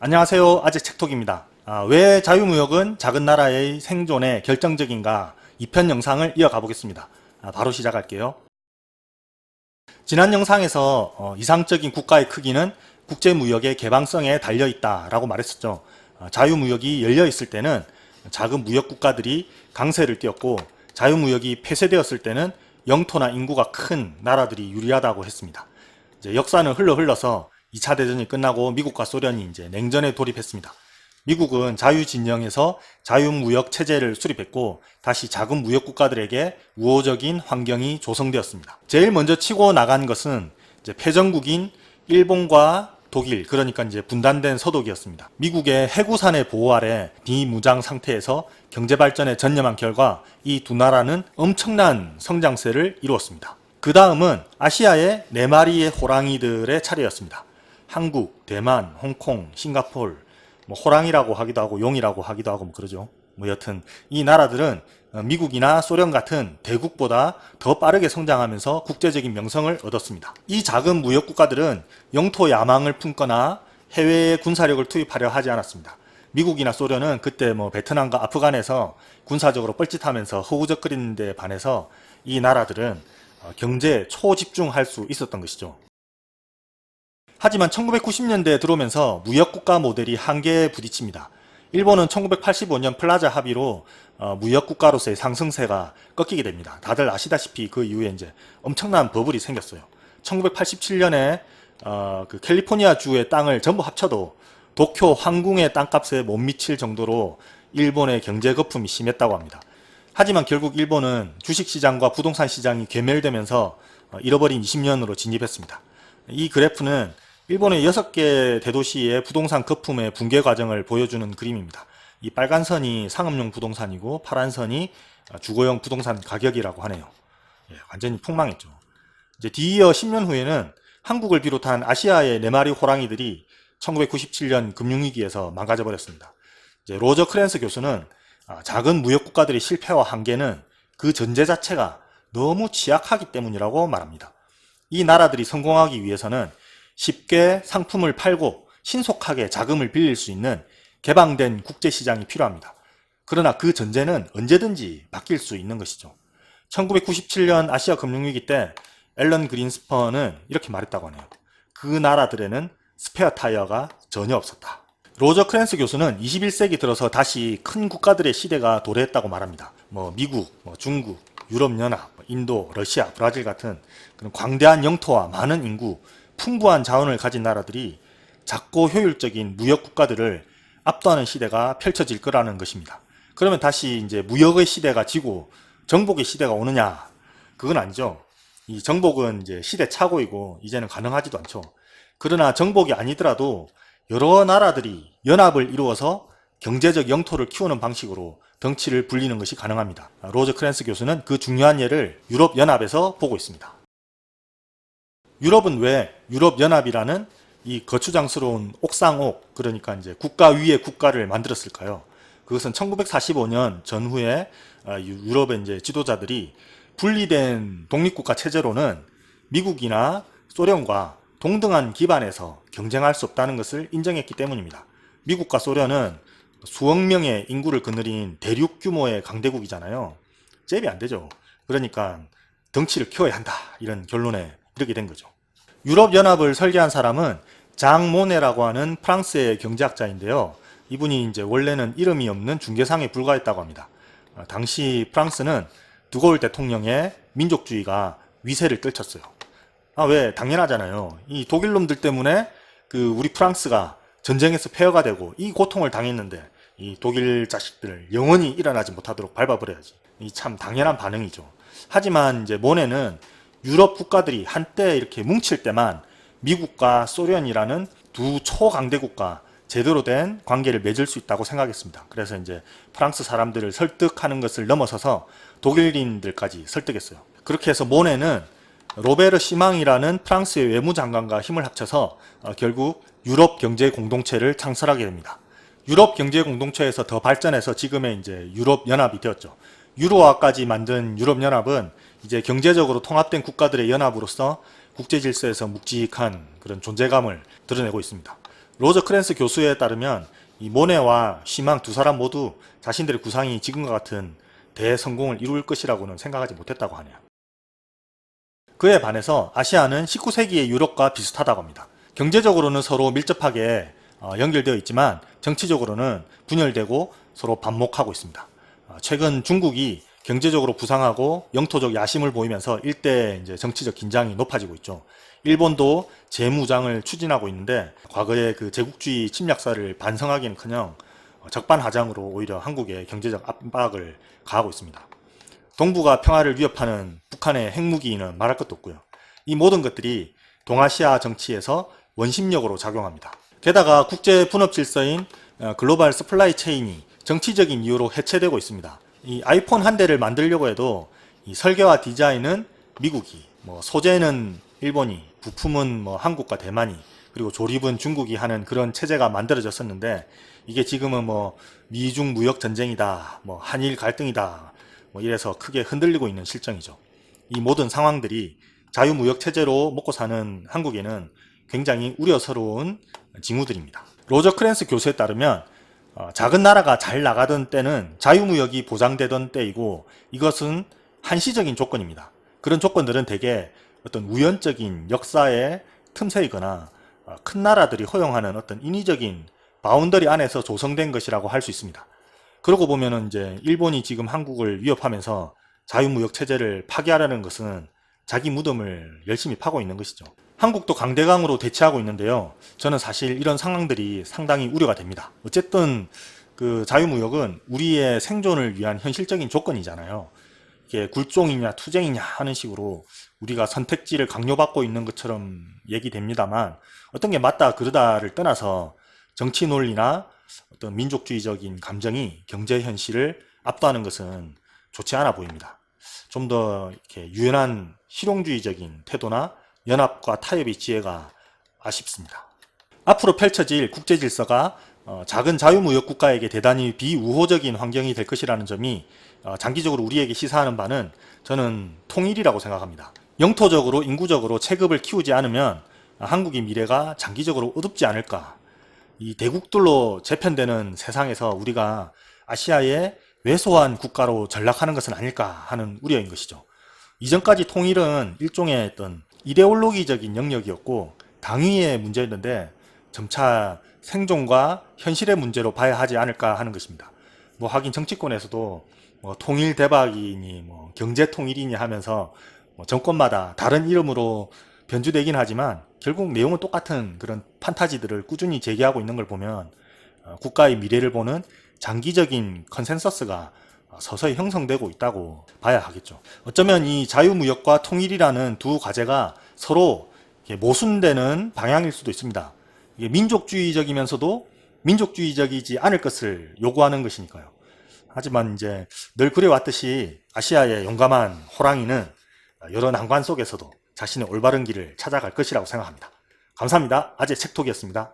안녕하세요. 아재 책톡입니다. 왜 자유무역은 작은 나라의 생존에 결정적인가 2편 영상을 이어가 보겠습니다. 바로 시작할게요. 지난 영상에서 이상적인 국가의 크기는 국제무역의 개방성에 달려있다라고 말했었죠. 자유무역이 열려있을 때는 작은 무역 국가들이 강세를 띄었고, 자유무역이 폐쇄되었을 때는 영토나 인구가 큰 나라들이 유리하다고 했습니다. 이제 역사는 흘러서 2차 대전이 끝나고 미국과 소련이 이제 냉전에 돌입했습니다. 미국은 자유진영에서 자유무역 체제를 수립했고, 다시 작은 무역 국가들에게 우호적인 환경이 조성되었습니다. 제일 먼저 치고 나간 것은 이제 패전국인 일본과 독일, 그러니까 이제 분단된 서독이었습니다. 미국의 해구산의 보호 아래 비무장 상태에서 경제발전에 전념한 결과 이 두 나라는 엄청난 성장세를 이루었습니다. 그 다음은 아시아의 4마리의 호랑이들의 차례였습니다. 한국, 대만, 홍콩, 싱가포르, 호랑이라고 하기도 하고 용이라고 하기도 하고 그러죠. 여튼 이 나라들은 미국이나 소련 같은 대국보다 더 빠르게 성장하면서 국제적인 명성을 얻었습니다. 이 작은 무역 국가들은 영토 야망을 품거나 해외에 군사력을 투입하려 하지 않았습니다. 미국이나 소련은 그때 베트남과 아프간에서 군사적으로 뻘짓하면서 허우적거리는 데 반해서 이 나라들은 경제에 초집중할 수 있었던 것이죠. 하지만 1990년대에 들어오면서 무역국가 모델이 한계에 부딪힙니다. 일본은 1985년 플라자 합의로 무역국가로서의 상승세가 꺾이게 됩니다. 다들 아시다시피 그 이후에 이제 엄청난 버블이 생겼어요. 1987년에 그 캘리포니아 주의 땅을 전부 합쳐도 도쿄 황궁의 땅값에 못 미칠 정도로 일본의 경제 거품이 심했다고 합니다. 하지만 결국 일본은 주식시장과 부동산 시장이 괴멸되면서 잃어버린 20년으로 진입했습니다. 이 그래프는 일본의 6개 대도시의 부동산 거품의 붕괴 과정을 보여주는 그림입니다. 이 빨간 선이 상업용 부동산이고 파란 선이 주거용 부동산 가격이라고 하네요. 완전히 폭망했죠. 이제 뒤이어 10년 후에는 한국을 비롯한 아시아의 4마리 호랑이들이 1997년 금융위기에서 망가져버렸습니다. 이제 로저 크랜스 교수는 작은 무역 국가들의 실패와 한계는 그 전제 자체가 너무 취약하기 때문이라고 말합니다. 이 나라들이 성공하기 위해서는 쉽게 상품을 팔고 신속하게 자금을 빌릴 수 있는 개방된 국제시장이 필요합니다. 그러나 그 전제는 언제든지 바뀔 수 있는 것이죠. 1997년 아시아 금융위기 때 앨런 그린스펀은 이렇게 말했다고 하네요. 그 나라들에는 스페어 타이어가 전혀 없었다. 로저 크랜스 교수는 21세기 들어서 다시 큰 국가들의 시대가 도래했다고 말합니다. 미국, 중국, 유럽연합, 인도, 러시아, 브라질 같은 그런 광대한 영토와 많은 인구, 풍부한 자원을 가진 나라들이 작고 효율적인 무역 국가들을 압도하는 시대가 펼쳐질 거라는 것입니다. 그러면 다시 이제 무역의 시대가 지고 정복의 시대가 오느냐? 그건 아니죠. 이 정복은 이제 시대착오이고 이제는 가능하지도 않죠. 그러나 정복이 아니더라도 여러 나라들이 연합을 이루어서 경제적 영토를 키우는 방식으로 덩치를 불리는 것이 가능합니다. 로저 크랜스 교수는 그 중요한 예를 유럽연합에서 보고 있습니다. 유럽은 왜 유럽연합이라는 이 거추장스러운 옥상옥, 그러니까 이제 국가 위에 국가를 만들었을까요? 그것은 1945년 전후에 유럽의 이제 지도자들이 분리된 독립국가 체제로는 미국이나 소련과 동등한 기반에서 경쟁할 수 없다는 것을 인정했기 때문입니다. 미국과 소련은 수억 명의 인구를 거느린 대륙 규모의 강대국이잖아요. 잽이 안 되죠. 그러니까 덩치를 키워야 한다, 이런 결론에 이르게 된 거죠. 유럽연합을 설계한 사람은 장 모네라고 하는 프랑스의 경제학자인데요. 이분이 이제 원래는 이름이 없는 중개상에 불과했다고 합니다. 당시 프랑스는 드골 대통령의 민족주의가 위세를 떨쳤어요. 왜? 당연하잖아요. 이 독일 놈들 때문에 우리 프랑스가 전쟁에서 폐허가 되고 이 고통을 당했는데 이 독일 자식들 영원히 일어나지 못하도록 밟아버려야지. 이 참 당연한 반응이죠. 하지만 이제 모네는 유럽 국가들이 한때 이렇게 뭉칠 때만 미국과 소련이라는 두 초강대국과 제대로 된 관계를 맺을 수 있다고 생각했습니다. 그래서 이제 프랑스 사람들을 설득하는 것을 넘어서서 독일인들까지 설득했어요. 그렇게 해서 모네는 로베르 시망이라는 프랑스의 외무장관과 힘을 합쳐서 결국 유럽 경제 공동체를 창설하게 됩니다. 유럽 경제 공동체에서 더 발전해서 지금의 이제 유럽 연합이 되었죠. 유로화까지 만든 유럽 연합은 이제 경제적으로 통합된 국가들의 연합으로서 국제 질서에서 묵직한 그런 존재감을 드러내고 있습니다. 로저크랜스 교수에 따르면 이 모네와 쉬망 두 사람 모두 자신들의 구상이 지금과 같은 대성공을 이룰 것이라고는 생각하지 못했다고 하네요. 그에 반해서 아시아는 19세기의 유럽과 비슷하다고 합니다. 경제적으로는 서로 밀접하게 연결되어 있지만 정치적으로는 분열되고 서로 반목하고 있습니다. 최근 중국이 경제적으로 부상하고 영토적 야심을 보이면서 일대 이제 정치적 긴장이 높아지고 있죠. 일본도 재무장을 추진하고 있는데 과거의 그 제국주의 침략사를 반성하기는커녕 적반하장으로 오히려 한국에 경제적 압박을 가하고 있습니다. 동북아 평화를 위협하는 북한의 핵무기는 말할 것도 없고요. 이 모든 것들이 동아시아 정치에서 원심력으로 작용합니다. 게다가 국제 분업 질서인 글로벌 서플라이 체인이 정치적인 이유로 해체되고 있습니다. 이 아이폰 한 대를 만들려고 해도 이 설계와 디자인은 미국이, 소재는 일본이, 부품은 한국과 대만이, 그리고 조립은 중국이 하는 그런 체제가 만들어졌었는데 이게 지금은 미중 무역 전쟁이다, 한일 갈등이다, 이래서 크게 흔들리고 있는 실정이죠. 이 모든 상황들이 자유무역 체제로 먹고 사는 한국에는 굉장히 우려스러운 징후들입니다. 로저크랜스 교수에 따르면 작은 나라가 잘 나가던 때는 자유무역이 보장되던 때이고 이것은 한시적인 조건입니다. 그런 조건들은 대개 어떤 우연적인 역사의 틈새이거나 큰 나라들이 허용하는 어떤 인위적인 바운더리 안에서 조성된 것이라고 할 수 있습니다. 그러고 보면은 이제 일본이 지금 한국을 위협하면서 자유무역 체제를 파기하려는 것은 자기 무덤을 열심히 파고 있는 것이죠. 한국도 강대강으로 대치하고 있는데요. 저는 사실 이런 상황들이 상당히 우려가 됩니다. 어쨌든 그 자유무역은 우리의 생존을 위한 현실적인 조건이잖아요. 이게 굴종이냐 투쟁이냐 하는 식으로 우리가 선택지를 강요받고 있는 것처럼 얘기됩니다만 어떤 게 맞다 그르다를 떠나서 정치 논리나 어떤 민족주의적인 감정이 경제 현실을 압도하는 것은 좋지 않아 보입니다. 좀 더 이렇게 유연한 실용주의적인 태도나 연합과 타협의 지혜가 아쉽습니다. 앞으로 펼쳐질 국제 질서가 작은 자유무역 국가에게 대단히 비우호적인 환경이 될 것이라는 점이 장기적으로 우리에게 시사하는 바는 저는 통일이라고 생각합니다. 영토적으로 인구적으로 체급을 키우지 않으면 한국의 미래가 장기적으로 어둡지 않을까. 이 대국들로 재편되는 세상에서 우리가 아시아의 왜소한 국가로 전락하는 것은 아닐까 하는 우려인 것이죠. 이전까지 통일은 일종의 어떤 이데올로기적인 영역이었고 당위의 문제였는데 점차 생존과 현실의 문제로 봐야 하지 않을까 하는 것입니다. 하긴 정치권에서도 통일 대박이니 경제 통일이니 하면서 정권마다 다른 이름으로 변주되긴 하지만 결국 내용은 똑같은 그런 판타지들을 꾸준히 제기하고 있는 걸 보면 국가의 미래를 보는 장기적인 컨센서스가 서서히 형성되고 있다고 봐야 하겠죠. 어쩌면 이 자유무역과 통일이라는 두 과제가 서로 모순되는 방향일 수도 있습니다. 이게 민족주의적이면서도 민족주의적이지 않을 것을 요구하는 것이니까요. 하지만 이제 늘 그래왔듯이 아시아의 용감한 호랑이는 여러 난관 속에서도 자신의 올바른 길을 찾아갈 것이라고 생각합니다. 감사합니다. 아재 책톡이었습니다.